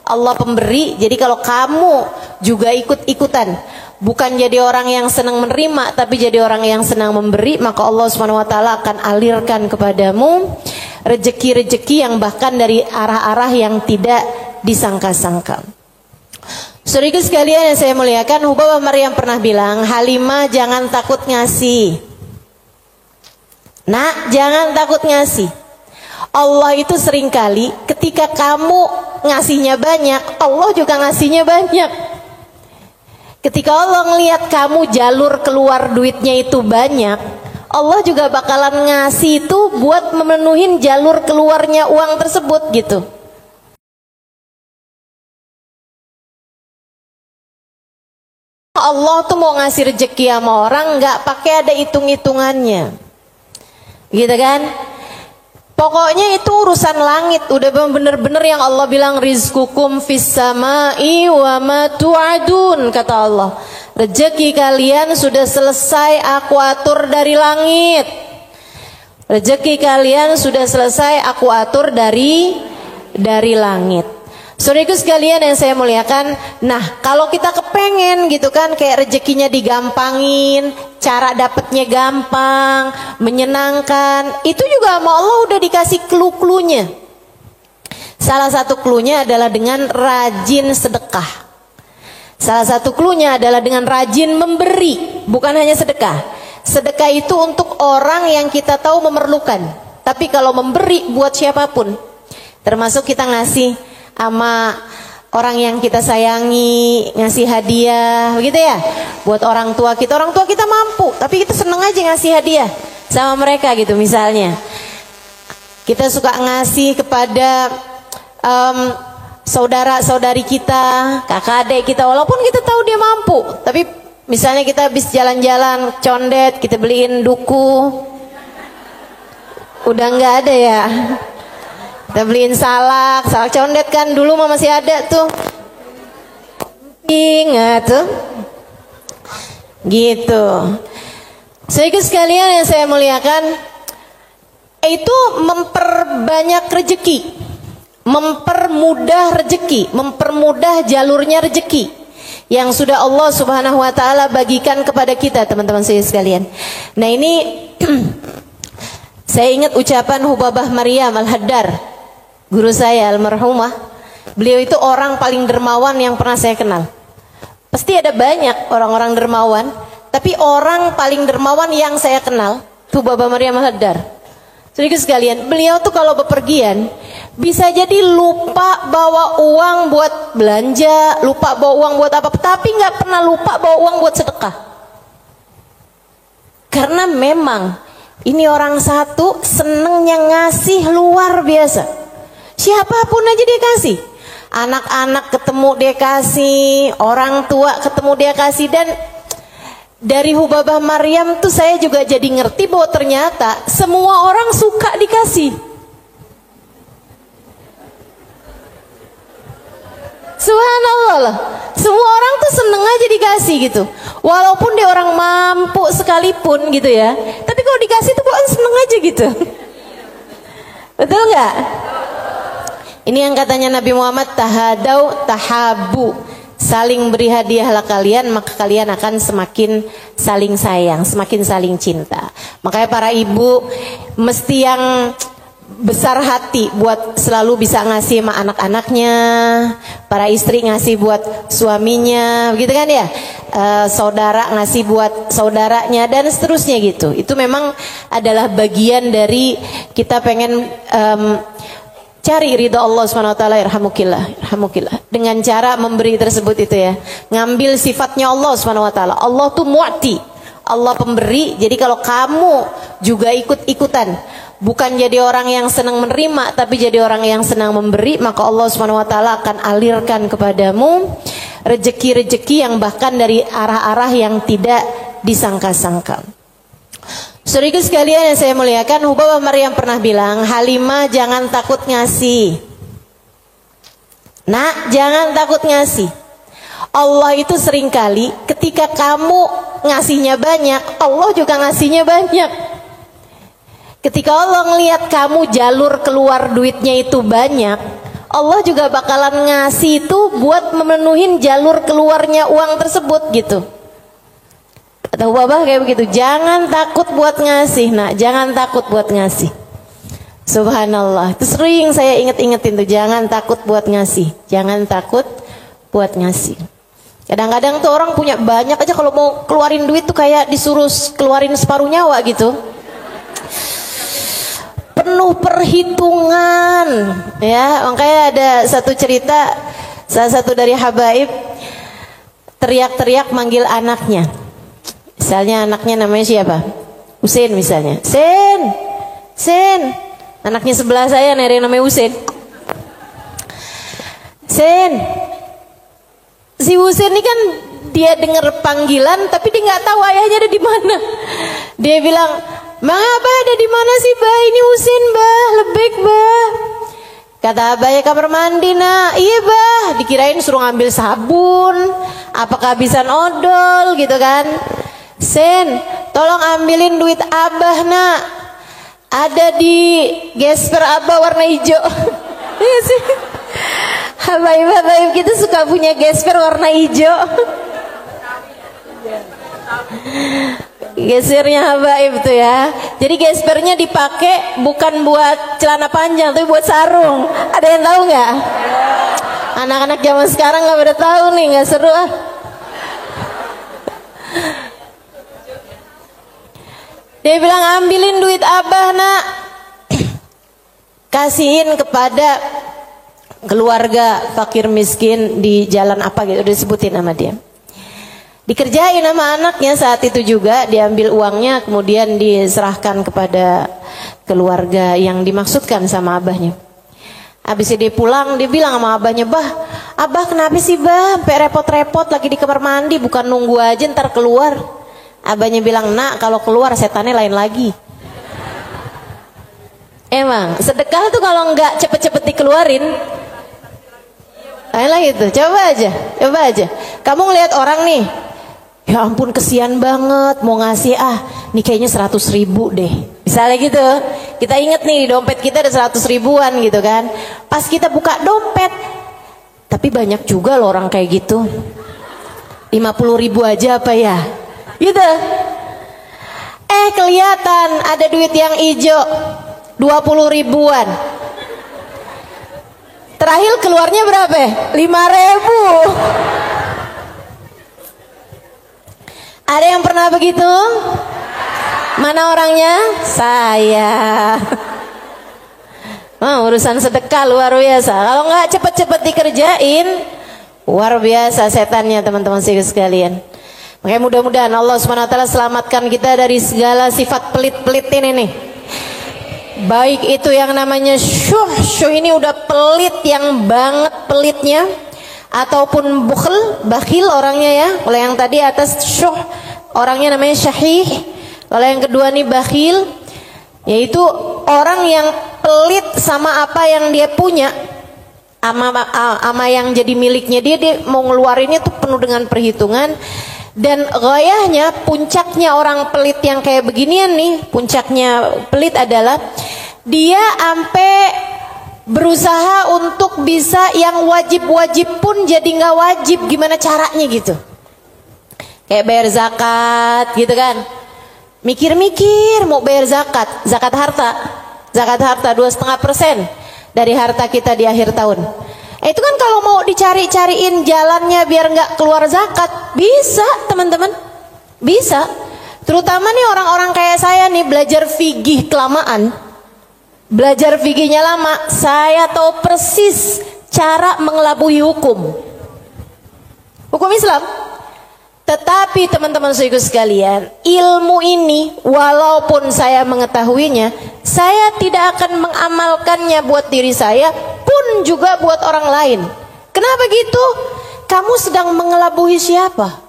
Allah pemberi, jadi kalau kamu juga ikut-ikutan, bukan jadi orang yang senang menerima, tapi jadi orang yang senang memberi, maka Allah Subhanahu wa taala akan alirkan kepadamu rezeki-rezeki yang bahkan dari arah-arah yang tidak disangka-sangka. Saudaraku sekalian yang saya muliakan, Hubabah Maryam pernah bilang, Halimah jangan takut ngasih. Nak, jangan takut ngasih. Allah itu seringkali ketika kamu ngasihnya banyak, Allah juga ngasihnya banyak. Ketika Allah ngelihat kamu jalur keluar duitnya itu banyak, Allah juga bakalan ngasih itu buat memenuhin jalur keluarnya uang tersebut gitu. Allah tuh mau ngasih rezeki sama orang nggak pakai ada hitung-hitungannya, gitu kan? Pokoknya itu urusan langit, udah bener-bener yang Allah bilang rizqukum fis samai wa ma tu'adun, kata Allah. Rezeki kalian sudah selesai aku atur dari langit. Rezeki kalian sudah selesai aku atur dari langit. Saudaraku sekalian yang saya muliakan, nah kalau kita kepengen gitu kan, kayak rezekinya digampangin, cara dapatnya gampang, menyenangkan, itu juga sama Allah udah dikasih clue-cluenya. Salah satu cluenya adalah dengan rajin sedekah. Salah satu cluenya adalah dengan rajin memberi, bukan hanya sedekah. Sedekah itu untuk orang yang kita tahu memerlukan, tapi kalau memberi buat siapapun, termasuk kita ngasih sama orang yang kita sayangi, ngasih hadiah, begitu ya. Buat orang tua kita mampu, tapi kita seneng aja ngasih hadiah sama mereka gitu. Misalnya kita suka ngasih kepada saudara-saudari kita, kakak adik kita, walaupun kita tahu dia mampu, tapi misalnya kita habis jalan-jalan condet, kita beliin duku, udah nggak ada ya. Kita beliin salak condet kan, dulu mah masih ada tuh. Ingat tuh. Gitu. Saudara sekalian yang saya muliakan, itu memperbanyak rezeki, mempermudah rezeki, mempermudah jalurnya rezeki yang sudah Allah Subhanahu wa taala bagikan kepada kita, teman-teman saya sekalian. Nah, ini saya ingat ucapan Hubabah Maryam Al-Haddar, guru saya almarhumah. Beliau itu orang paling dermawan yang pernah saya kenal. Pasti ada banyak orang-orang dermawan, tapi orang paling dermawan yang saya kenal Hubabah Maryam Al-Haddar. Sedikit sekalian, beliau tuh kalau bepergian bisa jadi lupa bawa uang buat belanja, lupa bawa uang buat apa, tapi nggak pernah lupa bawa uang buat sedekah. Karena memang ini orang satu senengnya ngasih luar biasa. Siapapun aja dia kasih. Anak-anak ketemu dia kasih, orang tua ketemu dia kasih. Dan dari Hubabah Maryam tuh saya juga jadi ngerti bahwa ternyata semua orang suka dikasih. Subhanallah lah. Semua orang tuh seneng aja dikasih gitu. Walaupun dia orang mampu sekalipun gitu ya, tapi kalau dikasih tuh kok seneng aja gitu. Betul nggak? Ini yang katanya Nabi Muhammad, tahadau tahabu, saling beri hadiahlah kalian, maka kalian akan semakin saling sayang, semakin saling cinta. Makanya para ibu mesti yang besar hati buat selalu bisa ngasih sama anak-anaknya, para istri ngasih buat suaminya, begitu kan ya, saudara ngasih buat saudaranya dan seterusnya gitu. Itu memang adalah bagian dari kita pengen cari ridha Allah Subhanahu wa taala, irhamukillah, dengan cara memberi tersebut itu ya. Ngambil sifatnya Allah Subhanahu wa taala. Allah tuh mu'ti, Allah pemberi. Jadi kalau kamu juga ikut-ikutan, bukan jadi orang yang senang menerima, tapi jadi orang yang senang memberi, maka Allah Subhanahu wa taala akan alirkan kepadamu rezeki-rezeki yang bahkan dari arah-arah yang tidak disangka-sangka. Saudaraku sekalian yang saya muliakan, Hubabah Maryam pernah bilang, Halimah jangan takut ngasih. Nak, jangan takut ngasih. Allah itu seringkali ketika kamu ngasihnya banyak, Allah juga ngasihnya banyak. Ketika Allah ngelihat kamu jalur keluar duitnya itu banyak, Allah juga bakalan ngasih itu buat memenuhin jalur keluarnya uang tersebut gitu. Atau babah kayak begitu, jangan takut buat ngasih, nak, jangan takut buat ngasih. Subhanallah, itu sering saya inget-ingetin tuh, jangan takut buat ngasih, jangan takut buat ngasih. Kadang-kadang tuh orang punya banyak aja, kalau mau keluarin duit tuh kayak disuruh keluarin separuh nyawa gitu. Penuh perhitungan, ya. Makanya ada satu cerita, salah satu dari habaib teriak-teriak manggil anaknya. Misalnya anaknya namanya siapa? Husein misalnya. Sen, Sen. Anaknya sebelah saya ada yang namanya Husein. Sen. Si Husein ini kan dia dengar panggilan tapi dia nggak tahu ayahnya ada di mana. Dia bilang, "Bang Abah ada di mana sih, Bah? Ini Husein, Bah. Lebek, Bah." Kata Abah, "Ya kamar mandi, nak." "Iya, Bah." Dikirain suruh ngambil sabun, apa kehabisan odol gitu kan. "Sen, tolong ambilin duit Abah, nak. Ada di gesper Abah warna hijau." Iya sih. Habaib-habaib kita suka punya gesper warna hijau. Gespernya habaib tuh ya. Jadi gespernya dipakai bukan buat celana panjang, tapi buat sarung. Ada yang tahu nggak? Anak-anak zaman sekarang nggak pada tahu nih, nggak seru ah. Dia bilang, "Ambilin duit Abah, nak. Kasihin kepada keluarga fakir miskin di jalan apa gitu." Udah disebutin sama dia. Dikerjain sama anaknya saat itu juga, diambil uangnya kemudian diserahkan kepada keluarga yang dimaksudkan sama abahnya. Habis dia pulang, dia bilang sama abahnya, "Bah, Abah kenapa sih, Bah? Sampai repot-repot lagi di kamar mandi, bukan nunggu aja ntar keluar." Abahnya bilang, "Nak, kalau keluar setannya lain lagi." Emang sedekah tuh kalau nggak cepet-cepet dikeluarin lain lagi tuh. Coba aja. Kamu ngeliat orang nih, ya ampun kesian banget, mau ngasih nih kayaknya 100 ribu deh. Misalnya gitu, kita inget nih dompet kita ada 100 ribuan gitu kan. Pas kita buka dompet, tapi banyak juga loh orang kayak gitu. 50 ribu aja apa ya? Gitu. Kelihatan ada duit yang hijau 20 ribuan. Terakhir keluarnya berapa? 5.000. Ada yang pernah begitu? Mana orangnya? Saya. Urusan sedekah luar biasa. Kalau nggak cepet-cepet dikerjain, luar biasa setannya, teman-teman sekalian. Makanya mudah-mudahan Allah SWT selamatkan kita dari segala sifat pelit-pelit ini nih. Baik itu yang namanya syuh ini udah pelit yang banget pelitnya, ataupun bakhil orangnya ya. Kalau yang tadi atas syuh orangnya namanya syahih. Kalau yang kedua nih bakhil, yaitu orang yang pelit sama apa yang dia punya, ama yang jadi miliknya dia mau ngeluarinnya tuh penuh dengan perhitungan. Dan gayahnya, puncaknya orang pelit yang kayak beginian nih, puncaknya pelit adalah dia ampe berusaha untuk bisa yang wajib-wajib pun jadi nggak wajib, gimana caranya gitu. Kayak bayar zakat gitu kan, mikir-mikir mau bayar zakat harta 2,5% dari harta kita di akhir tahun. Itu kan kalau mau dicari-cariin jalannya biar nggak keluar zakat, bisa teman-teman, bisa. Terutama nih orang-orang kayak saya nih, belajar fikih kelamaan, belajar fikihnya lama, saya tahu persis cara mengelabui hukum Islam. Tetapi teman-teman sekalian, ilmu ini walaupun saya mengetahuinya, saya tidak akan mengamalkannya buat diri saya, pun juga buat orang lain. Kenapa gitu? Kamu sedang mengelabui siapa?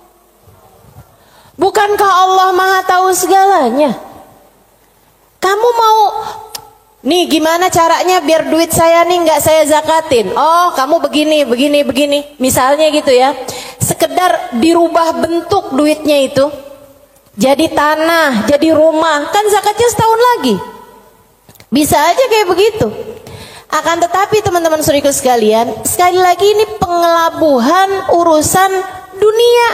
Bukankah Allah Maha tahu segalanya? Kamu mau nih gimana caranya biar duit saya nih nggak saya zakatin? Oh, kamu begini. Misalnya gitu ya. Sekedar dirubah bentuk duitnya itu, jadi tanah, jadi rumah, kan zakatnya setahun lagi. Bisa aja kayak begitu. Akan tetapi teman-teman saudaraku sekalian, sekali lagi ini pengelabuhan urusan dunia.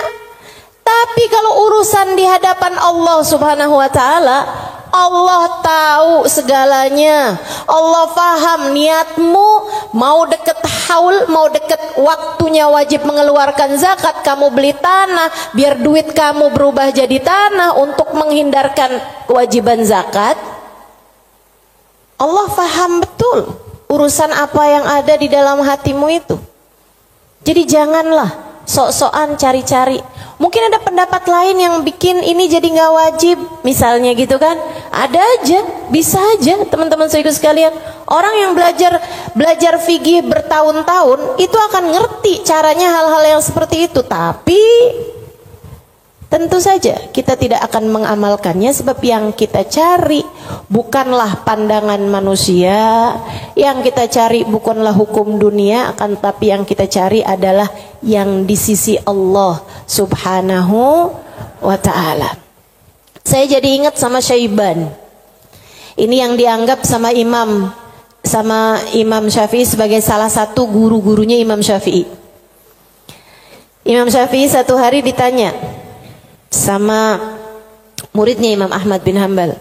Tapi kalau urusan di hadapan Allah Subhanahu wa taala, Allah tahu segalanya. Allah paham niatmu, mau deket haul, mau deket waktunya wajib mengeluarkan zakat, kamu beli tanah biar duit kamu berubah jadi tanah untuk menghindarkan kewajiban zakat. Allah paham betul urusan apa yang ada di dalam hatimu itu. Jadi janganlah sok-sokan cari-cari. Mungkin ada pendapat lain yang bikin ini jadi nggak wajib, misalnya gitu kan? Ada aja, bisa aja teman-teman saudara sekalian. Orang yang belajar fikih bertahun-tahun itu akan ngerti caranya hal-hal yang seperti itu. Tapi tentu saja kita tidak akan mengamalkannya, sebab yang kita cari bukanlah pandangan manusia, yang kita cari bukanlah hukum dunia, akan tapi yang kita cari adalah yang di sisi Allah Subhanahu wa ta'ala. Saya jadi ingat sama Syaiban. Ini yang dianggap sama Imam Syafi'i sebagai salah satu guru-gurunya Imam Syafi'i. Imam Syafi'i satu hari ditanya sama muridnya Imam Ahmad bin Hanbal,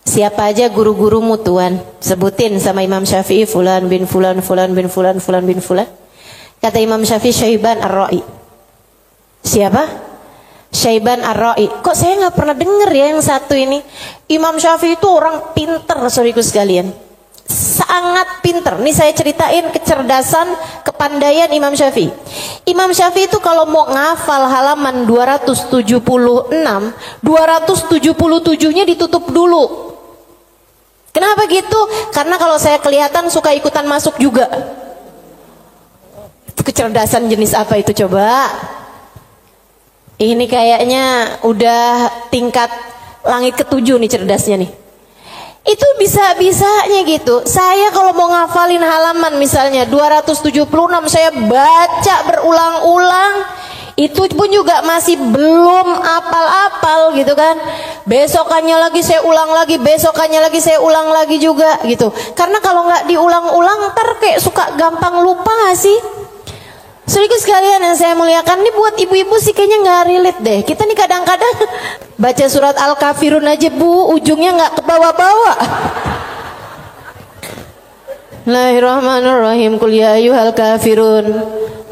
siapa aja guru-gurumu tuan? Sebutin sama Imam Syafi'i, fulan bin fulan, fulan bin fulan, fulan bin fulan. Kata Imam Syafi'i, Syaiban Ar-Ra'i. Siapa? Syaiban Ar-Ra'i. Kok saya nggak pernah dengar ya yang satu ini? Imam Syafi'i itu orang pinter, saudaraku sekalian. Sangat pinter. Nih saya ceritain kecerdasan, kepandaian Imam Syafi'i. Imam Syafi'i itu kalau mau ngafal halaman 276, 277-nya ditutup dulu. Kenapa gitu? Karena kalau saya kelihatan suka ikutan masuk juga. Itu kecerdasan jenis apa itu coba? Ini kayaknya udah tingkat langit ke-7 nih cerdasnya nih. Itu bisa-bisanya gitu. Saya kalau mau ngafalin halaman misalnya 276, saya baca berulang-ulang, itu pun juga masih belum apal-apal gitu kan. Besokannya lagi saya ulang lagi, besokannya lagi saya ulang lagi juga gitu. Karena kalau nggak diulang-ulang ntar kayak suka gampang lupa nggak sih? Saudaraku sekalian yang saya muliakan, ini buat ibu-ibu sih kayaknya nggak relate deh. Kita nih kadang-kadang baca surat Al-Kafirun aja bu, ujungnya nggak ke bawah-bawah. Bismillahirrahmanirrahim. Qul ya ayyuhal kafirun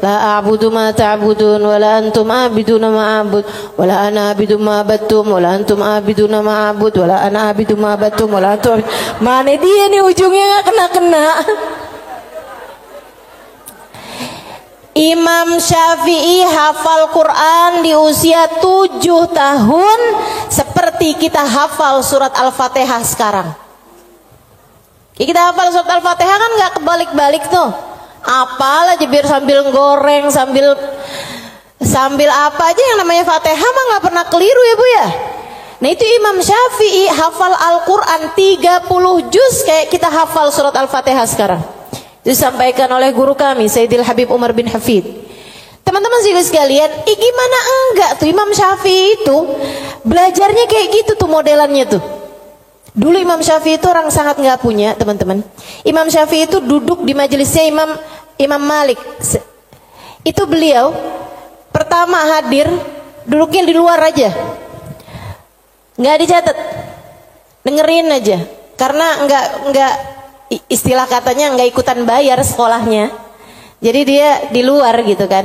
la a'budu ma ta'budun wa la antum a'biduna ma a'bud wa la ana a'budu ma abattum wa la antum a'biduna ma a'bud wa la ana a'budu ma abattum wa la antum. Mana dia nih ujungnya nggak kena-kena. Imam Syafi'i hafal Quran di usia 7 tahun seperti kita hafal surat Al-Fatihah sekarang. Kita hafal surat Al-Fatihah kan nggak kebalik-balik tuh. Apal aja biar sambil goreng, sambil apa aja yang namanya Fatihah mah nggak pernah keliru ya bu ya. Nah itu Imam Syafi'i hafal Al-Quran 30 juz kayak kita hafal surat Al-Fatihah sekarang. Disampaikan oleh guru kami Sayyidil Habib Umar bin Hafid. Teman-teman sekalian, gimana enggak tuh Imam Syafi'i itu belajarnya kayak gitu tuh modelannya tuh. Dulu Imam Syafi'i itu orang sangat nggak punya teman-teman. Imam Syafi'i itu duduk di majelisnya Imam Malik. Itu beliau pertama hadir duduknya di luar aja, nggak dicatat, dengerin aja. Karena nggak istilah katanya nggak ikutan bayar sekolahnya, jadi dia di luar gitu kan.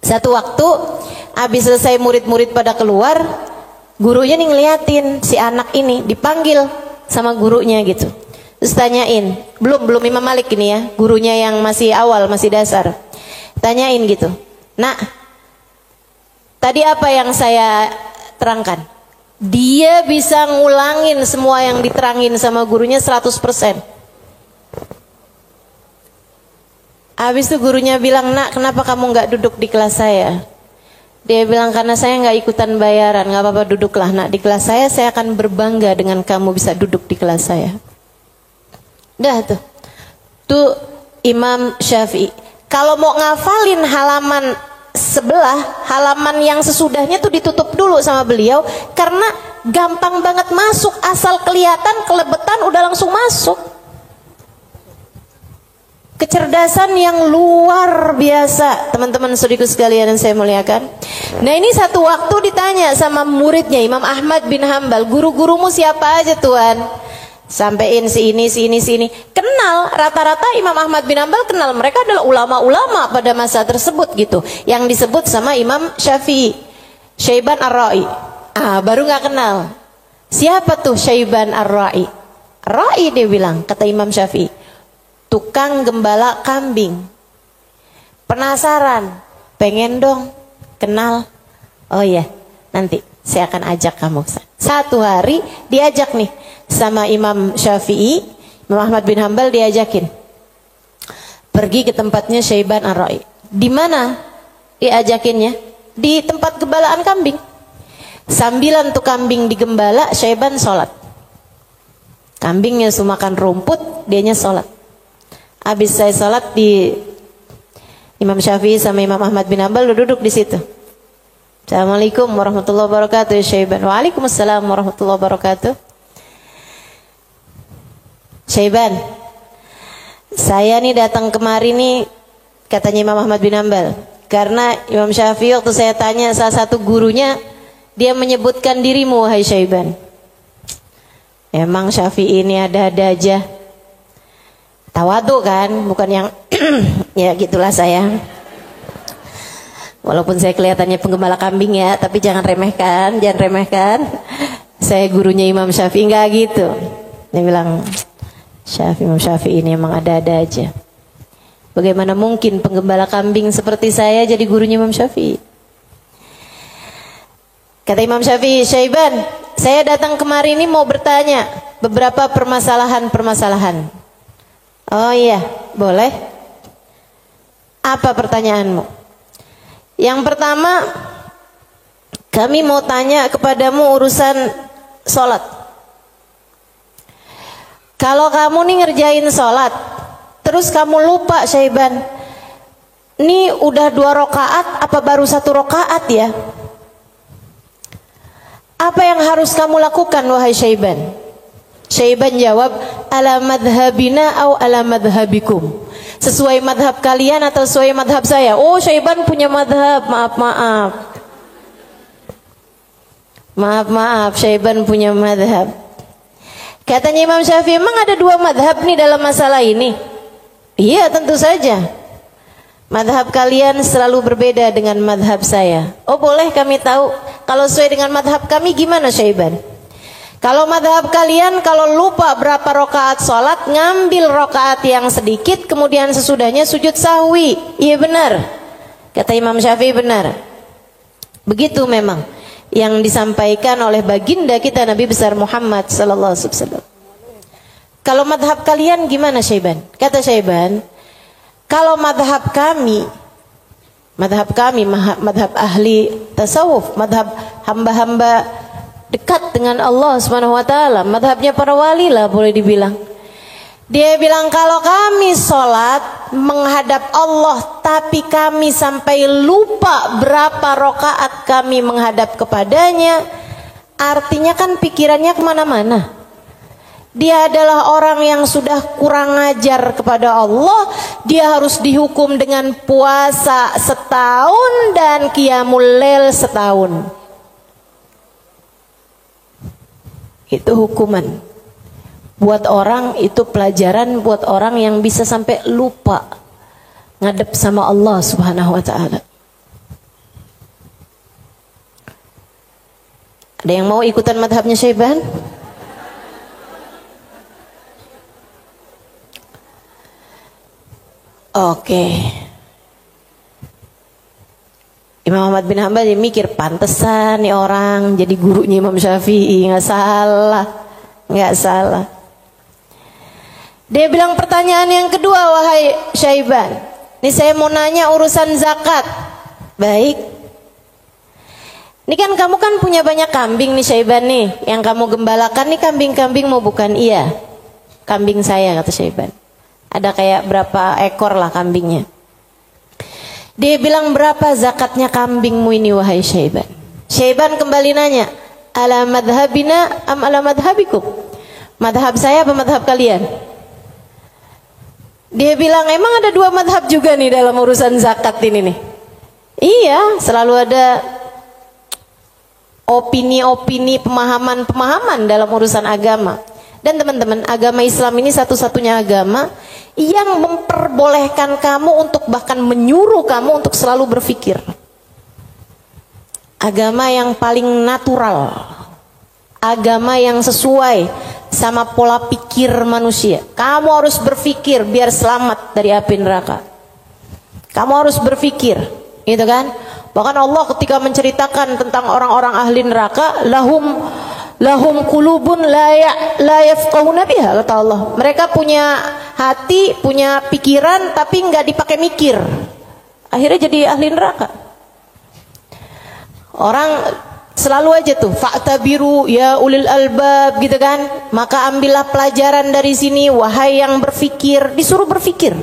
Satu waktu habis selesai murid-murid pada keluar, gurunya nih ngeliatin si anak ini, dipanggil sama gurunya gitu. Terus tanyain, belum Imam Malik ini ya, gurunya yang masih awal, masih dasar. Tanyain gitu, nak, tadi apa yang saya terangkan? Dia bisa ngulangin semua yang diterangin sama gurunya 100%. Habis itu gurunya bilang, nak kenapa kamu nggak duduk di kelas saya? Dia bilang, karena saya nggak ikutan bayaran. Nggak apa-apa, duduklah nak di kelas saya akan berbangga dengan kamu bisa duduk di kelas saya. Dah tuh Imam Syafi'i. Kalau mau ngafalin halaman sebelah, halaman yang sesudahnya tuh ditutup dulu sama beliau, karena gampang banget masuk, asal kelihatan kelebetan udah langsung masuk. kecerdasan yang luar biasa, teman-teman saudaraku sekalian yang saya muliakan. Nah, ini satu waktu ditanya sama muridnya Imam Ahmad bin Hambal, guru-gurumu siapa aja Tuan? Sampein si ini. Kenal, rata-rata Imam Ahmad bin Hambal kenal. Mereka adalah ulama-ulama pada masa tersebut gitu, yang disebut sama Imam Syafi'i, Syaiban Ar-Ra'i. Baru nggak kenal. Siapa tuh Syaiban Ar-Ra'i? Ra'i dia bilang, kata Imam Syafi'i, tukang gembala kambing. Penasaran, pengen dong kenal. Oh iya, nanti saya akan ajak kamu. Satu hari diajak nih sama Imam Syafi'i, Imam Ahmad bin Hambal diajakin pergi ke tempatnya Syaiban Ar-Ra'i. Di mana diajakinnya? Di tempat gembalaan kambing. Sambilan tuh kambing digembala, Syaiban sholat. Kambingnya sudah makan rumput, dianya sholat. Habis saya sholat, di Imam Syafi'i sama Imam Ahmad bin Hambal duduk di situ. Assalamualaikum warahmatullahi wabarakatuh ya Syaiban. Waalaikumsalam warahmatullahi wabarakatuh. Syaiban, saya nih datang kemari nih, katanya Imam Ahmad bin Hambal, karena Imam Syafi'i waktu saya tanya salah satu gurunya, dia menyebutkan dirimu wahai Syaiban. Emang Syafi'i ini ada-ada aja. Tawadu kan, bukan yang ya gitulah saya. Walaupun saya kelihatannya penggembala kambing ya, tapi jangan remehkan. Saya gurunya Imam Syafi'i, enggak gitu. Dia bilang, Imam Syafi'i ini emang ada-ada aja. Bagaimana mungkin penggembala kambing seperti saya jadi gurunya Imam Syafi'i? Kata Imam Syafi'i, Syaiban, saya datang kemari ini mau bertanya beberapa permasalahan. Oh iya, boleh. Apa pertanyaanmu? Yang pertama, kami mau tanya kepadamu urusan sholat. Kalau kamu nih ngerjain sholat, terus kamu lupa Syaiban, ini udah 2 rakaat apa baru 1 rakaat ya? Apa yang harus kamu lakukan wahai Syaiban? Syaiban jawab, ala madhabina au ala madhabikum. Sesuai madhab kalian atau sesuai madhab saya? Oh, Syaiban punya madhab, maaf, Syaiban punya madhab. Katanya Imam Syafi'i, emang ada 2 madhab nih dalam masalah ini? Iya, tentu saja. Madhab kalian selalu berbeda dengan madhab saya. Oh, boleh kami tahu, kalau sesuai dengan madhab kami gimana Syaiban? Kalau madhab kalian, kalau lupa berapa rakaat sholat, ngambil rakaat yang sedikit, kemudian sesudahnya sujud sahwi. Iya benar, kata Imam Syafi'i, benar. Begitu memang yang disampaikan oleh baginda kita Nabi besar Muhammad sallallahu alaihi wasallam. Kalau madhab kalian gimana Syaiban? Kata Syaiban, kalau madhab kami, madhab ahli tasawuf, madhab hamba-hamba dekat dengan Allah Subhanahu wa taala, madhabnya para wali lah boleh dibilang. Dia bilang kalau kami sholat menghadap Allah, tapi kami sampai lupa berapa rakaat kami menghadap kepadanya, artinya kan pikirannya kemana-mana. Dia adalah orang yang sudah kurang ajar kepada Allah. Dia harus dihukum dengan puasa setahun dan qiyamul lail setahun. Itu hukuman buat orang, itu pelajaran buat orang yang bisa sampai lupa ngadep sama Allah Subhanahu wa taala. Ada yang mau ikutan madhabnya Syaiban? Oke. Imam Ahmad bin Hambal dia mikir, pantesan nih orang jadi gurunya Imam Syafi'i, nggak salah. Dia bilang pertanyaan yang kedua, wahai Syaiban, ini saya mau nanya urusan zakat. Baik. Ini kan kamu kan punya banyak kambing nih Syaiban nih, yang kamu gembalakan nih kambing-kambingmu bukan? Iya, kambing saya, kata Syaiban. Ada kayak berapa ekor lah kambingnya. Dia bilang, berapa zakatnya kambingmu ini wahai Syaiban? Syaiban kembali nanya, ala madhabina am ala madhabikum? Madhab saya apa madhab kalian? Dia bilang, emang ada 2 madhab juga nih dalam urusan zakat ini nih. Iya, selalu ada opini-opini, pemahaman-pemahaman dalam urusan agama. Dan teman-teman, agama Islam ini satu-satunya agama yang memperbolehkan kamu untuk bahkan menyuruh kamu untuk selalu berpikir. Agama yang paling natural, agama yang sesuai sama pola pikir manusia. Kamu harus berpikir biar selamat dari api neraka. Kamu harus berpikir, gitu kan? Bahkan Allah ketika menceritakan tentang orang-orang ahli neraka, lahum qulubun la yafqahuna biha, kata Allah. Mereka punya hati, punya pikiran, tapi nggak dipakai mikir. Akhirnya jadi ahli neraka. Orang selalu aja tuh, fa'tabiru ya ulil albab, gitu kan? Maka ambillah pelajaran dari sini, wahai yang berpikir. Disuruh berpikir.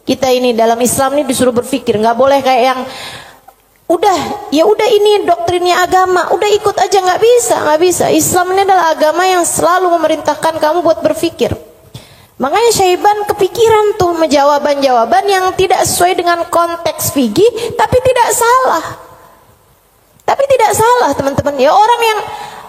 Kita ini dalam Islam ini disuruh berpikir, nggak boleh kayak yang udah ini doktrinnya agama, udah ikut aja, nggak bisa. Islam ini adalah agama yang selalu memerintahkan kamu buat berpikir. Makanya Syaiban kepikiran tuh jawaban-jawaban yang tidak sesuai dengan konteks fikih, tapi tidak salah teman-teman. Ya, orang yang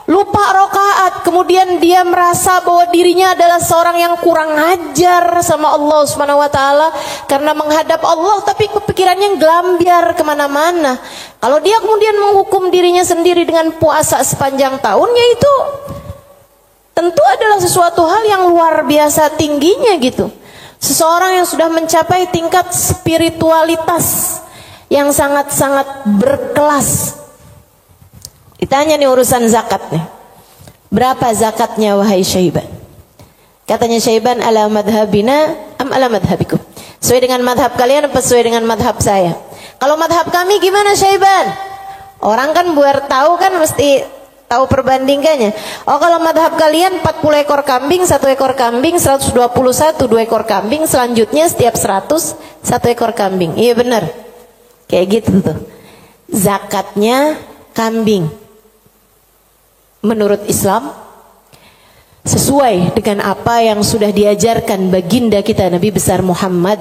lupa rakaat, kemudian dia merasa bahwa dirinya adalah seorang yang kurang ajar sama Allah Subhanahu wa taala karena menghadap Allah, tapi kepikirannya gelambiar kemana-mana. Kalau dia kemudian menghukum dirinya sendiri dengan puasa sepanjang tahunnya, itu tentu adalah sesuatu hal yang luar biasa tingginya gitu. Seseorang yang sudah mencapai tingkat spiritualitas yang sangat-sangat berkelas. Ditanya nih urusan zakat nih. Berapa zakatnya wahai Syaiban? Katanya Syaiban, ala madhabina am ala madhabikum? Sesuai dengan madhab kalian apa sesuai dengan madhab saya? Kalau madhab kami gimana Syaiban? Orang kan biar tahu kan mesti tahu perbandingannya. Oh, kalau madhab kalian 40 ekor kambing, 1 ekor kambing, 121, 2 ekor kambing, selanjutnya setiap 100, 1 ekor kambing. Iya benar. Kayak gitu tuh. Zakatnya kambing. Menurut Islam sesuai dengan apa yang sudah diajarkan baginda kita Nabi besar Muhammad.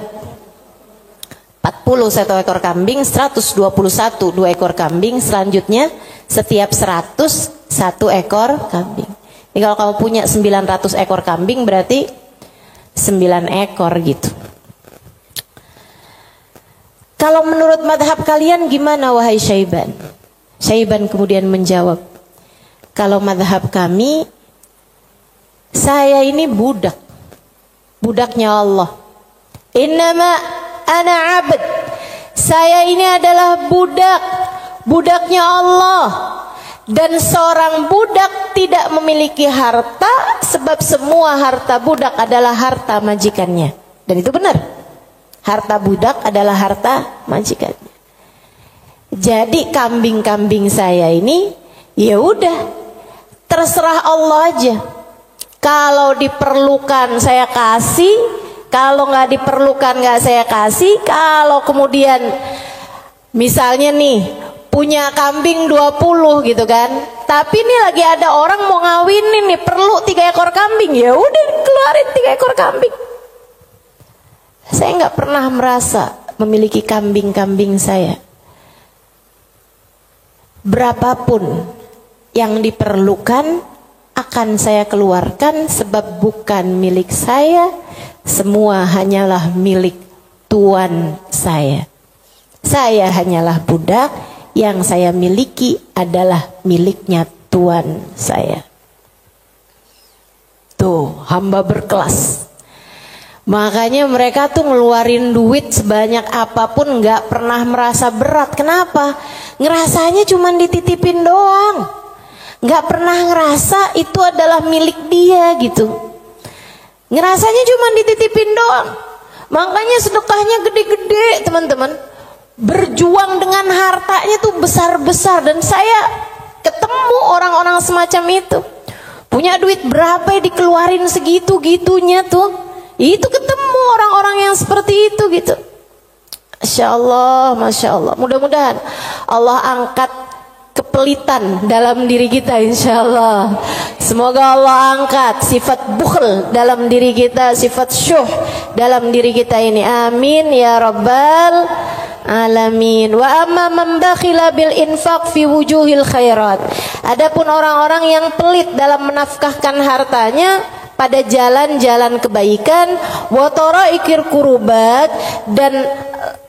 40 1 ekor kambing, 121 2 ekor kambing, selanjutnya setiap 100 1 ekor kambing. Jadi kalau kamu punya 900 ekor kambing berarti 9 ekor gitu. Kalau menurut madhab kalian gimana wahai Syaiban? Syaiban kemudian menjawab, kalau madhab kami, saya ini budaknya Allah. Innama ana abd. Saya ini adalah budaknya Allah. Dan seorang budak tidak memiliki harta, sebab semua harta budak adalah harta majikannya. Dan itu benar. Harta budak adalah harta majikannya. Jadi kambing-kambing saya ini, ya udah, terserah Allah aja. Kalau diperlukan saya kasih, kalau nggak diperlukan nggak saya kasih. Kalau kemudian misalnya nih punya kambing 20 gitu kan, tapi nih lagi ada orang mau ngawinin nih, perlu 3 ekor kambing, ya udah keluarin 3 ekor kambing. Saya nggak pernah merasa memiliki kambing-kambing saya. Berapapun yang diperlukan akan saya keluarkan, sebab bukan milik saya, semua hanyalah milik Tuan saya. Saya hanyalah budak, yang saya miliki adalah miliknya Tuan saya. Tuh, hamba berkelas. Makanya mereka tuh ngeluarin duit sebanyak apapun nggak pernah merasa berat. Kenapa? Ngerasanya cuma dititipin doang. Nggak pernah ngerasa itu adalah milik dia gitu. Ngerasanya cuma dititipin doang. Makanya sedekahnya gede-gede teman-teman. Berjuang dengan hartanya tuh besar-besar. Dan saya ketemu orang-orang semacam itu. Punya duit berapa ya dikeluarin segitu-gitunya tuh. Itu ketemu orang-orang yang seperti itu gitu. Masya Allah, Masya Allah. Mudah-mudahan Allah angkat kepelitan dalam diri kita, insya Allah. Semoga Allah angkat sifat bukhl dalam diri kita, sifat syuh dalam diri kita ini. Amin ya rabbal alamin. Wa amma man bakhila bil infaq fi wujuhil khairat. Adapun orang-orang yang pelit dalam menafkahkan hartanya pada jalan-jalan kebaikan, wa taraikir kurubat, dan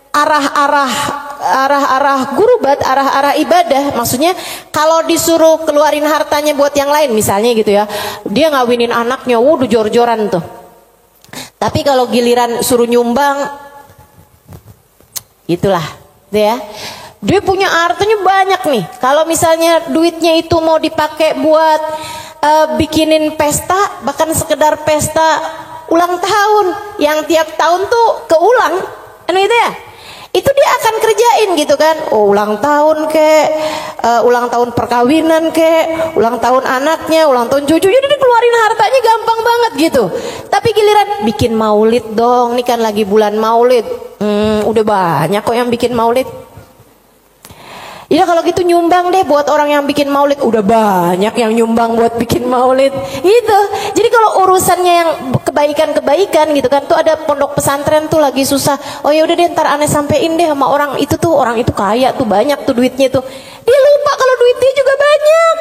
arah-arah gurubat, arah-arah ibadah. Maksudnya kalau disuruh keluarin hartanya buat yang lain misalnya gitu ya, dia ngawinin anaknya, udah jor-joran tuh. Tapi kalau giliran suruh nyumbang, itulah ya, dia punya hartanya banyak nih. Kalau misalnya duitnya itu mau dipakai buat bikinin pesta, bahkan sekedar pesta ulang tahun yang tiap tahun tuh keulang, itu ya, itu dia akan kerjain gitu kan. Ulang tahun ulang tahun perkawinan ulang tahun anaknya, ulang tahun cucunya, dia keluarin hartanya gampang banget gitu. Tapi giliran bikin maulid dong, ini kan lagi bulan maulid, udah banyak kok yang bikin maulid. Ya kalau gitu nyumbang deh buat orang yang bikin maulid, udah banyak yang nyumbang buat bikin maulid gitu. Jadi kalau urusannya yang kebaikan-kebaikan gitu kan, tuh ada pondok pesantren tuh lagi susah, oh ya udah deh ntar aneh sampein deh sama orang itu tuh, orang itu kaya tuh, banyak tuh duitnya tuh. Dia lupa kalau duitnya juga banyak.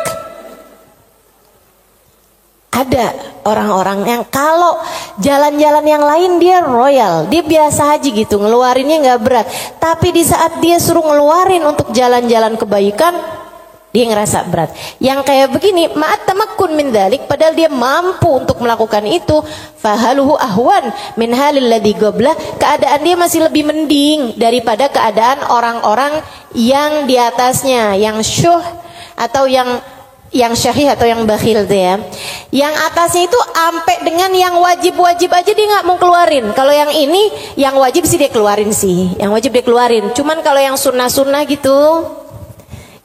Ada orang-orang yang kalau jalan-jalan yang lain dia royal, dia biasa aja gitu, ngeluarinnya nggak berat. Tapi di saat dia suruh ngeluarin untuk jalan-jalan kebaikan, dia ngerasa berat. Yang kayak begini, ma'at tamakkun min dzalik, padahal dia mampu untuk melakukan itu, fahaluhu ahwan min halil ladzi qablah, keadaan dia masih lebih mending daripada keadaan orang-orang yang di atasnya, yang syuh atau yang syahih atau yang bakhil tuh ya. Yang atasnya itu ampe dengan yang wajib-wajib aja dia nggak mau keluarin. Kalau yang ini, yang wajib sih dia keluarin sih, yang wajib dia keluarin. Cuman kalau yang sunnah-sunnah gitu,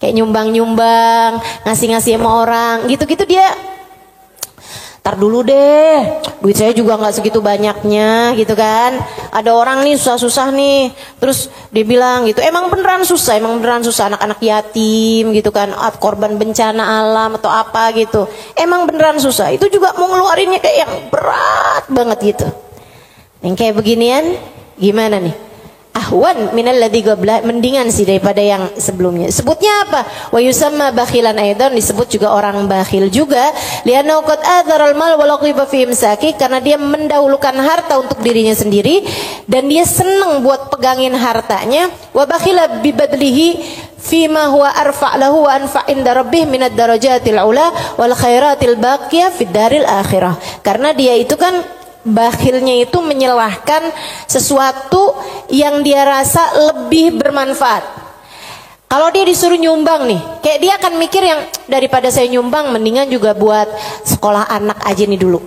kayak nyumbang-nyumbang, ngasih-ngasih sama orang, gitu-gitu dia, tar dulu deh, duit saya juga nggak segitu banyaknya gitu kan. Ada orang nih susah-susah nih, terus dia bilang gitu, emang beneran susah, anak-anak yatim gitu kan, korban bencana alam atau apa gitu, emang beneran susah. Itu juga mau ngeluarinnya kayak yang berat banget gitu. Yang kayak beginian gimana nih? Ahwan minal ladzi qabla, mendingan sih daripada yang sebelumnya. Sebutnya apa? Wa yusamma bakhilan aidan, disebut juga orang bakhil juga. Li'annahu qad adharal mal wa laqiba fi imsaki, karena dia mendahulukan harta untuk dirinya sendiri dan dia seneng buat pegangin hartanya. Wa bakhila bi badlihi fima huwa arfa' lahu wa anfa' inda rabbih minad darajatil ula wal khairatil baqiyah fid daril akhirah. Karena dia itu kan bakhilnya itu menyelahkan sesuatu yang dia rasa lebih bermanfaat. Kalau dia disuruh nyumbang nih, kayak dia akan mikir yang daripada saya nyumbang, mendingan juga buat sekolah anak aja nih dulu,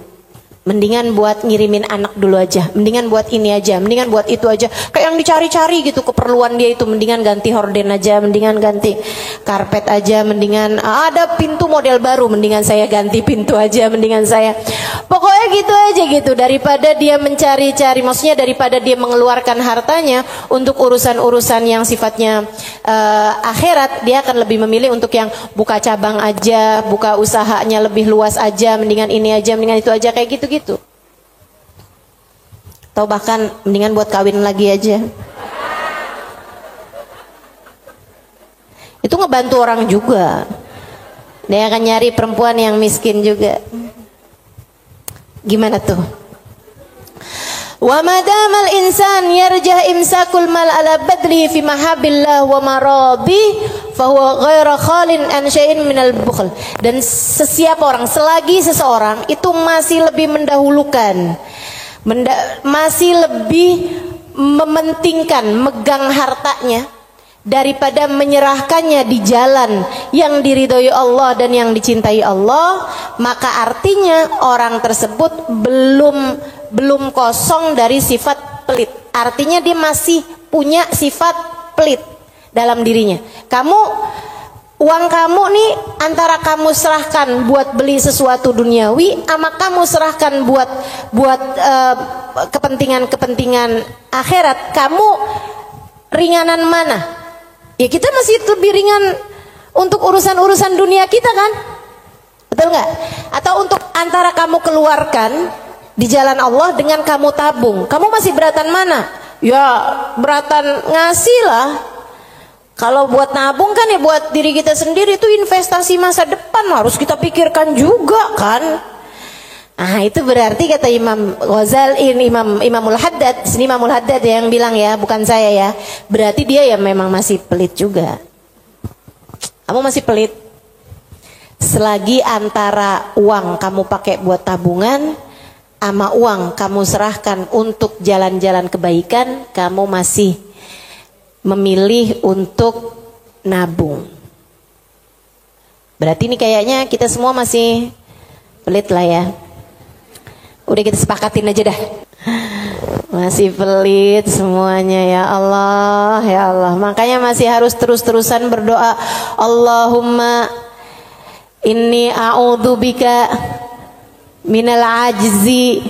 mendingan buat ngirimin anak dulu aja, mendingan buat ini aja, mendingan buat itu aja. Kayak yang dicari-cari gitu keperluan dia itu, mendingan ganti horden aja, mendingan ganti karpet aja, mendingan ada pintu model baru, mendingan saya ganti pintu aja, mendingan saya, pokoknya gitu aja gitu. Daripada dia mencari-cari, maksudnya daripada dia mengeluarkan hartanya untuk urusan-urusan yang sifatnya akhirat, dia akan lebih memilih untuk yang buka cabang aja, buka usahanya lebih luas aja, mendingan ini aja, mendingan itu aja, kayak gitu. Atau bahkan mendingan buat kawin lagi aja. Itu ngebantu orang juga. Dia akan nyari perempuan yang miskin juga. Gimana tuh? Wa madamal insan yarjah imsakul mal ala badli fi mahabillah wa maradi fa huwa ghairu khalin an syai'in minal bukhl. Dan sesiapa orang, selagi seseorang itu masih lebih mendahulukan, masih lebih mementingkan megang hartanya daripada menyerahkannya di jalan yang diridhoi Allah dan yang dicintai Allah, maka artinya orang tersebut belum kosong dari sifat pelit. Artinya dia masih punya sifat pelit dalam dirinya. Uang kamu nih, antara kamu serahkan buat beli sesuatu duniawi, sama kamu serahkan buat kepentingan akhirat, kamu ringanan mana? Ya kita masih lebih ringan untuk urusan-urusan dunia kita kan, betul nggak? Atau untuk antara kamu keluarkan di jalan Allah dengan kamu tabung. Kamu masih beratan mana? Ya beratan ngasih lah. Kalau buat nabung kan ya buat diri kita sendiri, itu investasi masa depan harus kita pikirkan juga kan. Ah itu berarti kata Imam Ghazali, Imamul Haddad, sini Imamul Haddad yang bilang ya, bukan saya ya. Berarti dia ya memang masih pelit juga. Kamu masih pelit. Selagi antara uang kamu pakai buat tabungan sama uang kamu serahkan untuk jalan-jalan kebaikan, kamu masih memilih untuk nabung. Berarti ini kayaknya kita semua masih pelit lah ya. Udah kita sepakatin aja dah. Masih pelit semuanya, ya Allah, ya Allah. Makanya masih harus terus-terusan berdoa. Allahumma inni a'udzubika minal ajzi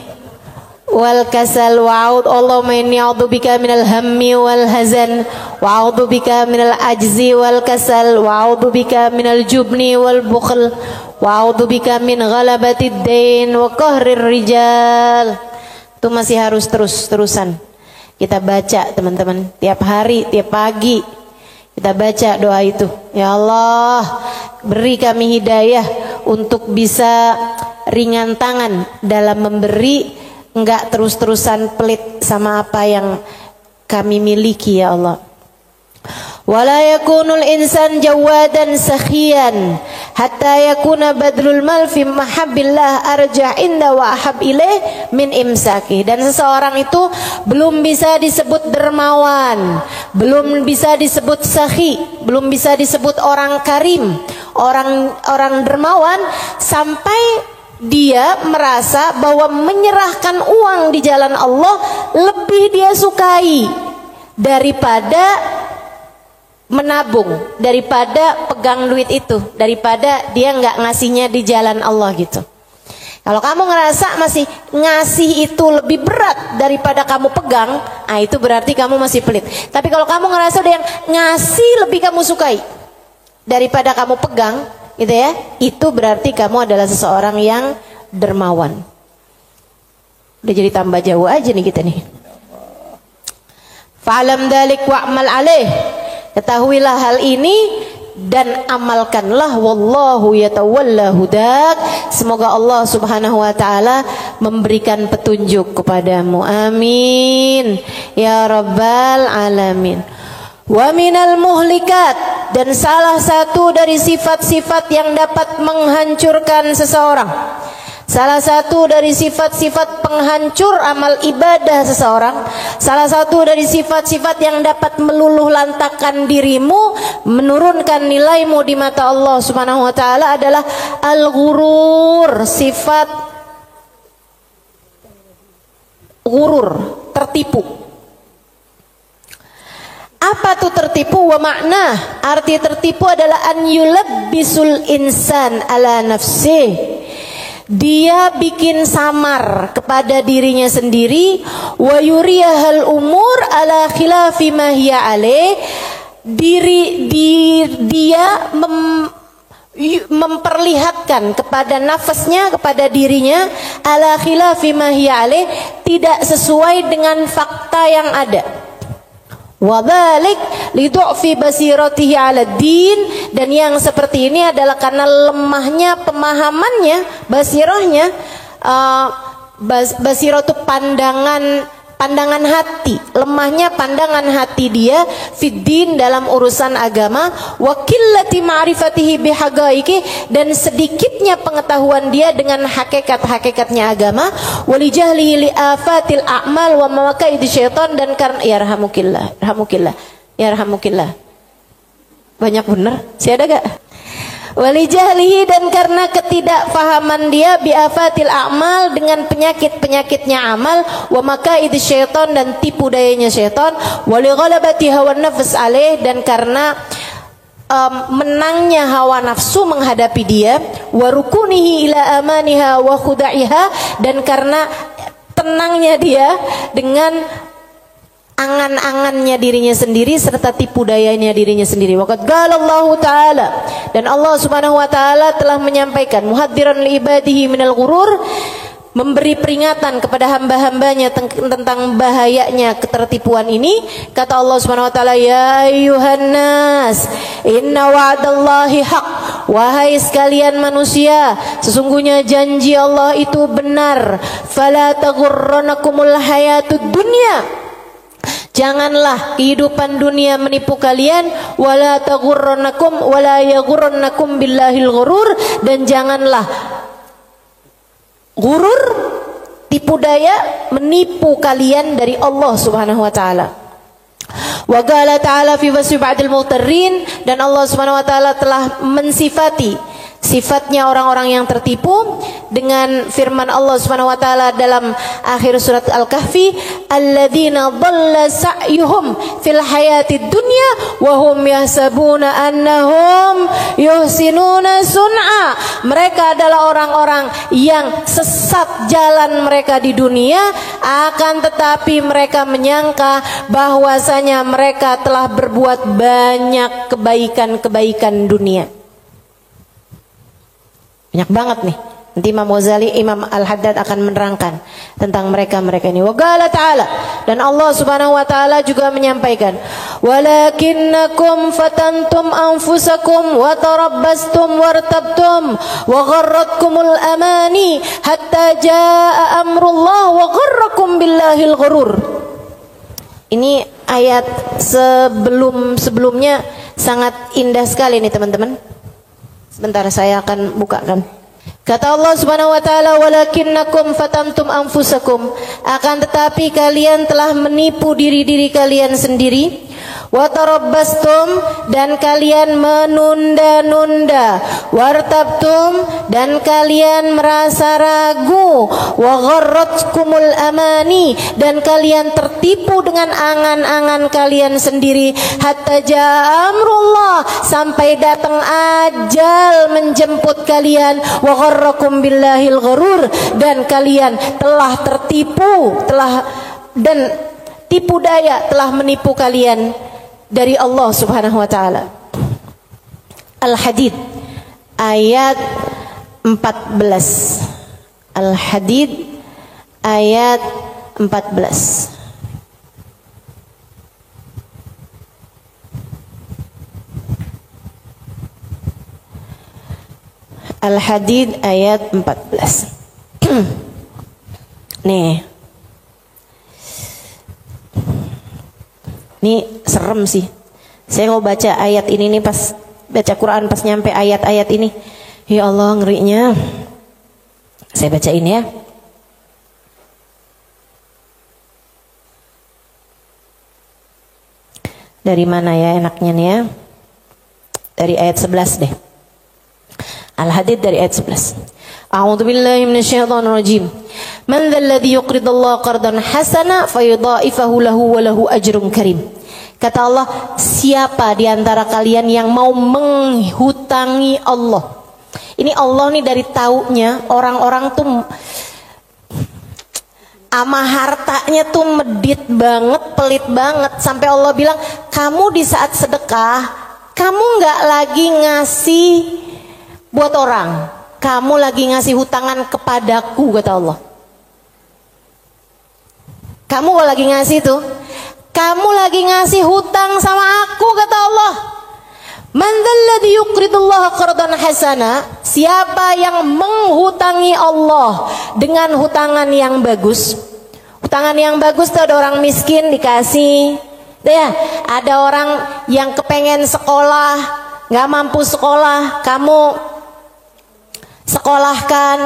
wal kasal wa'ud. Allahumma inni a'udzubika minal hammi wal hazan wa a'udzubika minal ajzi wal kasal wa a'udzubika minal jubni wal bukhl wa a'udzubika min ghalabatid dain wa qahrir rijal. Itu masih harus terus-terusan kita baca teman-teman, tiap hari, tiap pagi kita baca doa itu. Ya Allah, beri kami hidayah untuk bisa ringan tangan dalam memberi, enggak terus-terusan pelit sama apa yang kami miliki ya Allah. Wala yakunul insan jawadan sakhiyan hatta yakuna badlul mal fi mahabbillah arja inda wa ahab ilaih min imsaki. Dan seseorang itu belum bisa disebut dermawan, belum bisa disebut sakhi, belum bisa disebut orang karim, orang dermawan sampai dia merasa bahwa menyerahkan uang di jalan Allah lebih dia sukai daripada menabung, daripada pegang duit itu, daripada dia nggak ngasihnya di jalan Allah gitu. Kalau kamu ngerasa masih ngasih itu lebih berat daripada kamu pegang, ah itu berarti kamu masih pelit. Tapi kalau kamu ngerasa ada yang ngasih lebih kamu sukai daripada kamu pegang, gitu ya, itu berarti kamu adalah seseorang yang dermawan. Udah jadi tambah jauh aja nih kita nih. Fa'lam dalik wa'mal alaih. Ketahuilah hal ini dan amalkanlah. Wallahu yatawalla hudak. Semoga Allah subhanahu wa ta'ala memberikan petunjuk kepadamu. Amin ya rabbal alamin. Wa minal muhlikat, dan salah satu dari sifat-sifat yang dapat menghancurkan seseorang, salah satu dari sifat-sifat penghancur amal ibadah seseorang, salah satu dari sifat-sifat yang dapat meluluh lantakkan dirimu, menurunkan nilaimu di mata Allah subhanahu wa ta'ala adalah al-ghurur, sifat ghurur, tertipu. Apa tuh tertipu? Wa makna, arti tertipu adalah an yulabbisul insan ala nafsih. Dia bikin samar kepada dirinya sendiri, wa yuriyahal umur ala khilafi ma hiya alaih. Dia memperlihatkan kepada nafasnya, kepada dirinya, ala khilafi ma hiya alaih, tidak sesuai dengan fakta yang ada. Wa dzalik li du'fi basiratihi 'ala din, dan yang seperti ini adalah karena lemahnya pemahamannya, basirahnya, basirah itu pandangan hati, lemahnya pandangan hati dia fiddin, dalam urusan agama, wa qillati ma'rifatihi bihaqaiqi, dan sedikitnya pengetahuan dia dengan hakikat-hakikatnya agama, walijahlihi li afatil a'mal wa mawaqa'id syaitan, dan karena yarhamukillah banyak bener sih, ada gak? Walijahlihi, dan karena ketidakfahaman dia biafatil a'mal, dengan penyakit-penyakitnya amal, wa makaid syaitan, dan tipu dayanya syaitan, walighalabati hawa nafs alaih, dan karena menangnya hawa nafsu menghadapi dia, wa rukunihi ila amaniha wa khuda'iha, dan karena tenangnya dia dengan angan-angannya dirinya sendiri serta tipu dayanya dirinya sendiri. Waqad qala Allah Ta'ala, dan Allah Subhanahu wa taala telah menyampaikan muhadziran li ibadihi minal ghurur, memberi peringatan kepada hamba-hambanya tentang bahayanya ketertipuan ini. Kata Allah Subhanahu wa taala, ya ayyuhan nas, inna wa'dallahi haq. Wahai sekalian manusia, sesungguhnya janji Allah itu benar. Fala taghurrannakumul hayatud dunya. Janganlah kehidupan dunia menipu kalian, wala taghurrannakum wala yaghurrannakum billahil ghurur, dan janganlah gurur, tipu daya menipu kalian dari Allah Subhanahu wa taala. Wa qala ta'ala fi wasfi ba'dil mughtarrin, dan Allah Subhanahu wa taala telah mensifati sifatnya orang-orang yang tertipu dengan firman Allah Subhanahu wa taala dalam akhir surat Al-Kahfi, alladzina dhalla sa'yuhum fil hayatid dunya wa hum yahsabuna annahum yuhsinuna sun'a. Mereka adalah orang-orang yang sesat jalan mereka di dunia, akan tetapi mereka menyangka bahwasanya mereka telah berbuat banyak kebaikan-kebaikan dunia. Banyak banget nih. Nanti Imam Ghazali, Imam Al-Haddad akan menerangkan tentang mereka-mereka ini. Wa qala ta'ala, dan Allah Subhanahu wa taala juga menyampaikan, walakinnakum fatantum anfusakum wa tarabbastum wartabtum wa gharratkumul amani hatta jaa amrullah wa gharrakum billahil ghurur. Ini ayat sebelumnya sangat indah sekali nih teman-teman. Sebentar saya akan bukakan. Kata Allah Subhanahu wa taala, walakinnakum fatantum anfusakum, akan tetapi kalian telah menipu diri-diri kalian sendiri, wa tarabbastum, dan kalian menunda-nunda, wartabtum, dan kalian merasa ragu, wa gharratkumul amani, dan kalian tertipu dengan angan-angan kalian sendiri, hatta jaa amrullah, sampai datang ajal menjemput kalian, wa gharrakum billahil ghurur, dan kalian telah tertipu, dan tipu daya telah menipu kalian dari Allah Subhanahu wa taala. Al-Hadid ayat 14. Al-Hadid ayat 14. Al-Hadid ayat 14. Nih. Ini serem sih. Saya mau baca ayat ini nih, pas baca Quran pas nyampe ayat-ayat ini, ya Allah ngerinya. Saya bacain ya. Dari mana ya enaknya nih ya? Dari ayat 11 deh. Al-Hadid dari ayat 11. A'udzu billahi minasyaitonir rajim. Man dzalladzi yuqridullaha qardan hasana fayudha'ifahu lahu wa lahu ajrun karim. Kata Allah, siapa di antara kalian yang mau menghutangi Allah? Ini Allah nih dari taunya orang-orang tuh ama hartanya tuh medit banget, pelit banget, sampai Allah bilang, kamu di saat sedekah, kamu nggak lagi ngasih buat orang, kamu lagi ngasih hutangan kepadaku, kata Allah. Kamu lagi ngasih tuh, kamu lagi ngasih hutang sama aku, kata Allah. Man dzalladzi yuqridullaha qardan hasana, siapa yang menghutangi Allah dengan hutangan yang bagus. Hutangan yang bagus tuh ada orang miskin dikasih, ya, ada orang yang kepengen sekolah, nggak mampu sekolah, kamu sekolahkan.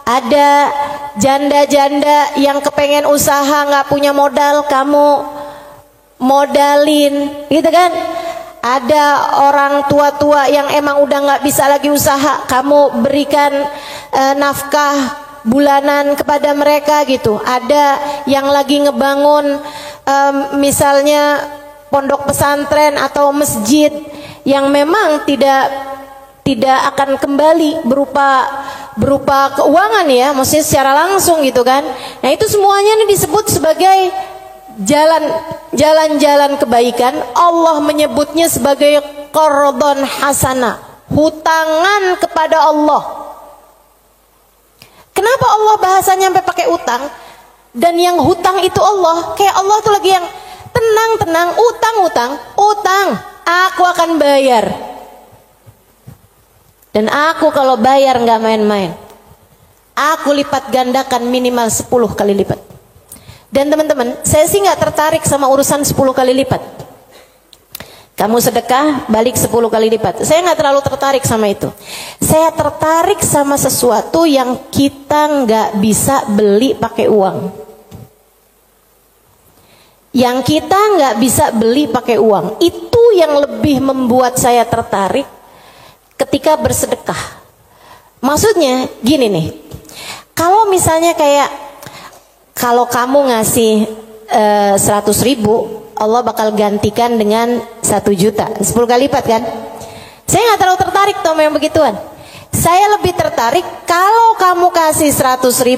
Ada janda-janda yang kepengen usaha nggak punya modal, kamu modalin, gitu kan? Ada orang tua-tua yang emang udah nggak bisa lagi usaha, kamu berikan nafkah bulanan kepada mereka gitu. Ada yang lagi ngebangun misalnya pondok pesantren atau masjid yang memang tidak akan kembali berupa keuangan ya, maksudnya secara langsung gitu kan. Nah itu semuanya ini disebut sebagai jalan-jalan kebaikan. Allah menyebutnya sebagai qardhan hasanah, hutangan kepada Allah. Kenapa Allah bahasanya sampai pakai utang? Dan yang hutang itu Allah. Kayak Allah tuh lagi yang tenang, utang, aku akan bayar. Dan aku kalau bayar nggak main-main. Aku lipat gandakan minimal 10 kali lipat. Dan teman-teman, saya sih nggak tertarik sama urusan 10 kali lipat. Kamu sedekah, balik 10 kali lipat. Saya nggak terlalu tertarik sama itu. Saya tertarik sama sesuatu yang kita nggak bisa beli pakai uang. Yang kita nggak bisa beli pakai uang. Itu yang lebih membuat saya tertarik ketika bersedekah. Maksudnya gini nih. Kalau misalnya kayak, kalau kamu ngasih 100.000, Allah bakal gantikan dengan 1 juta, 10 kali lipat kan? Saya nggak terlalu tertarik sama yang begituan. Saya lebih tertarik kalau kamu kasih 100.000,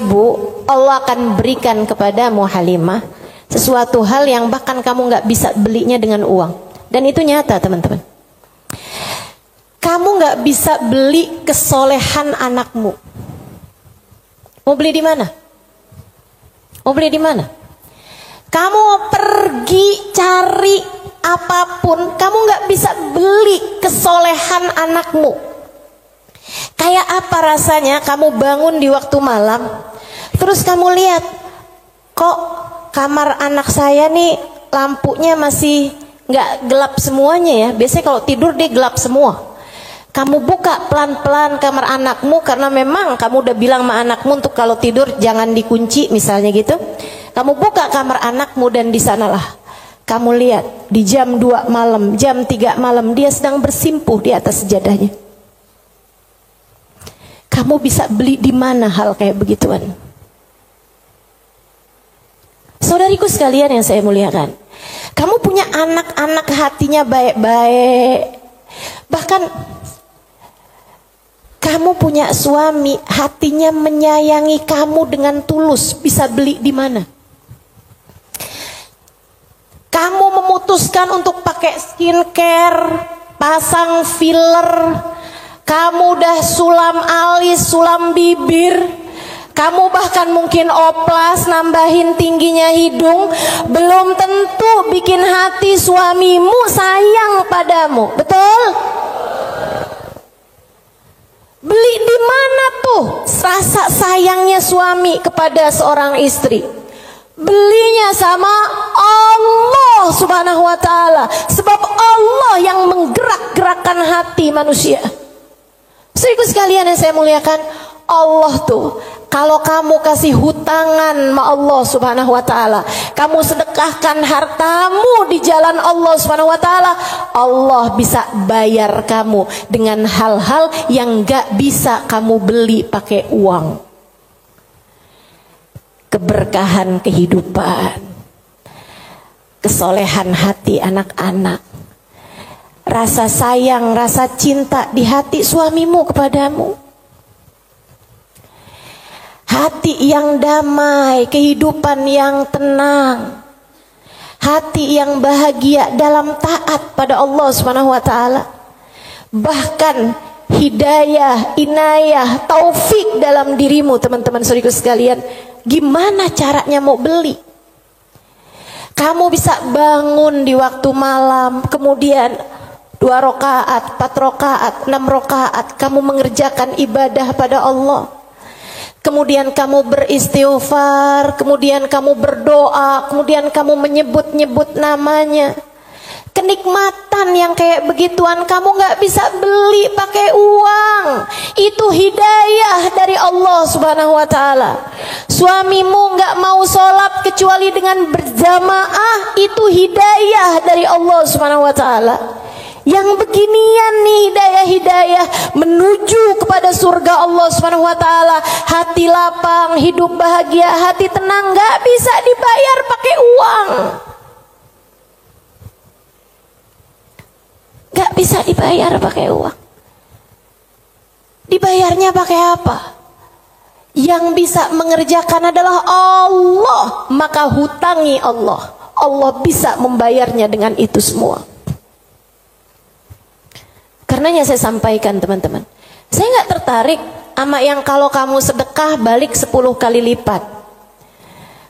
Allah akan berikan kepadamu Halimah sesuatu hal yang bahkan kamu nggak bisa belinya dengan uang. Dan itu nyata teman-teman. Kamu nggak bisa beli kesolehan anakmu. Mau beli di mana? Mau beli di mana? Kamu pergi cari apapun, kamu nggak bisa beli kesolehan anakmu. Kayak apa rasanya kamu bangun di waktu malam, terus kamu lihat, kok kamar anak saya nih lampunya masih nggak gelap semuanya ya. Biasanya kalau tidur dia gelap semua. Kamu buka pelan-pelan kamar anakmu karena memang kamu udah bilang sama anakmu untuk kalau tidur jangan dikunci misalnya gitu. Kamu buka kamar anakmu dan di sanalah kamu lihat di jam 2 malam, jam 3 malam dia sedang bersimpuh di atas sejadahnya. Kamu bisa beli di mana hal kayak begituan? Saudariku sekalian yang saya muliakan, kamu punya anak-anak hatinya baik-baik. Bahkan kamu punya suami hatinya menyayangi kamu dengan tulus, bisa beli di mana? Kamu memutuskan untuk pakai skincare, pasang filler, kamu udah sulam alis, sulam bibir, kamu bahkan mungkin oplas, nambahin tingginya hidung, belum tentu bikin hati suamimu sayang padamu, betul? Beli di mana tuh rasa sayangnya suami kepada seorang istri? Belinya sama Allah Subhanahu wa ta'ala. Sebab Allah yang menggerak-gerakkan hati manusia. Saudaraku sekalian yang saya muliakan, Allah tuh kalau kamu kasih hutangan sama Allah Subhanahu wa ta'ala, kamu sedekahkan hartamu di jalan Allah Subhanahu wa ta'ala, Allah bisa bayar kamu dengan hal-hal yang gak bisa kamu beli pakai uang. Keberkahan kehidupan, kesolehan hati anak-anak, rasa sayang, rasa cinta di hati suamimu kepadamu, hati yang damai, kehidupan yang tenang, hati yang bahagia dalam taat pada Allah Subhanahu wa ta'ala. Bahkan hidayah, inayah, taufik dalam dirimu teman-teman saudaraku sekalian. Gimana caranya mau beli? Kamu bisa bangun di waktu malam, kemudian 2 rakaat, 4 rakaat, 6 rakaat, kamu mengerjakan ibadah pada Allah. Kemudian kamu beristighfar, kemudian kamu berdoa, kemudian kamu menyebut-nyebut namanya. Kenikmatan yang kayak begituan kamu gak bisa beli pakai uang. Itu hidayah dari Allah Subhanahu wa ta'ala. Suamimu gak mau sholat kecuali dengan berjamaah, itu hidayah dari Allah Subhanahu wa ta'ala. Yang beginian nih hidayah-hidayah menuju kepada surga Allah Subhanahu wa ta'ala. Hati lapang, hidup bahagia, hati tenang, gak bisa dibayar pakai uang. Gak bisa dibayar pakai uang. Dibayarnya pakai apa? Yang bisa mengerjakan adalah Allah. Maka hutangi Allah. Allah bisa membayarnya dengan itu semua. Karenanya saya sampaikan teman-teman, saya gak tertarik sama yang kalau kamu sedekah balik 10 kali lipat.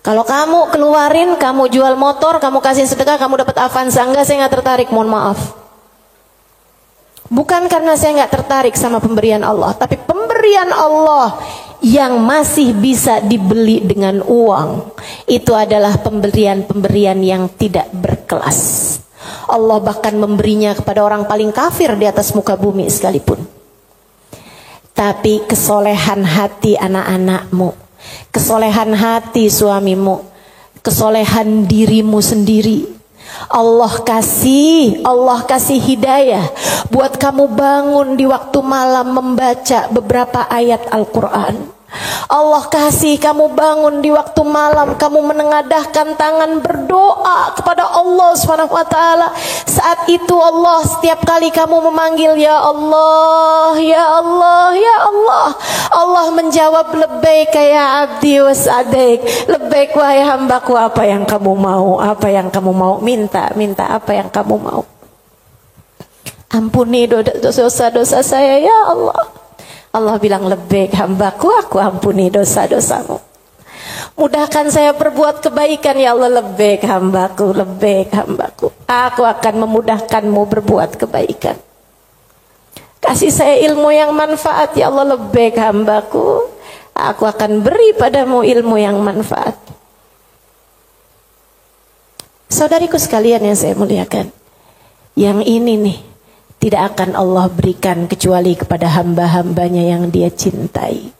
Kalau kamu keluarin, kamu jual motor, kamu kasih sedekah, kamu dapat Avanza. Enggak, saya nggak tertarik, mohon maaf. Bukan karena saya nggak tertarik sama pemberian Allah, tapi pemberian Allah yang masih bisa dibeli dengan uang, itu adalah pemberian-pemberian yang tidak berkelas. Allah bahkan memberinya kepada orang paling kafir di atas muka bumi sekalipun. Tapi kesolehan hati anak-anakmu, kesolehan hati suamimu, kesolehan dirimu sendiri, Allah kasih hidayah buat kamu bangun di waktu malam membaca beberapa ayat Al-Quran. Allah kasih kamu bangun di waktu malam, kamu menengadahkan tangan berdoa kepada Allah SWT. Saat itu Allah, setiap kali kamu memanggil ya Allah, ya Allah, ya Allah, Allah menjawab labbaik ya abdi was'adaik, labbaik wahai hambaku, apa yang kamu mau, apa yang kamu mau, minta apa yang kamu mau. Ampuni dosa-dosa saya ya Allah. Allah bilang labbaik hambaku, aku ampuni dosa-dosamu. Mudahkan saya berbuat kebaikan ya Allah, labbaik hambaku, labbaik hambaku. Aku akan memudahkanmu berbuat kebaikan. Kasih saya ilmu yang manfaat ya Allah, labbaik hambaku. Aku akan beri padamu ilmu yang manfaat. Saudariku sekalian yang saya muliakan, yang ini nih tidak akan Allah berikan kecuali kepada hamba-hambanya yang Dia cintai.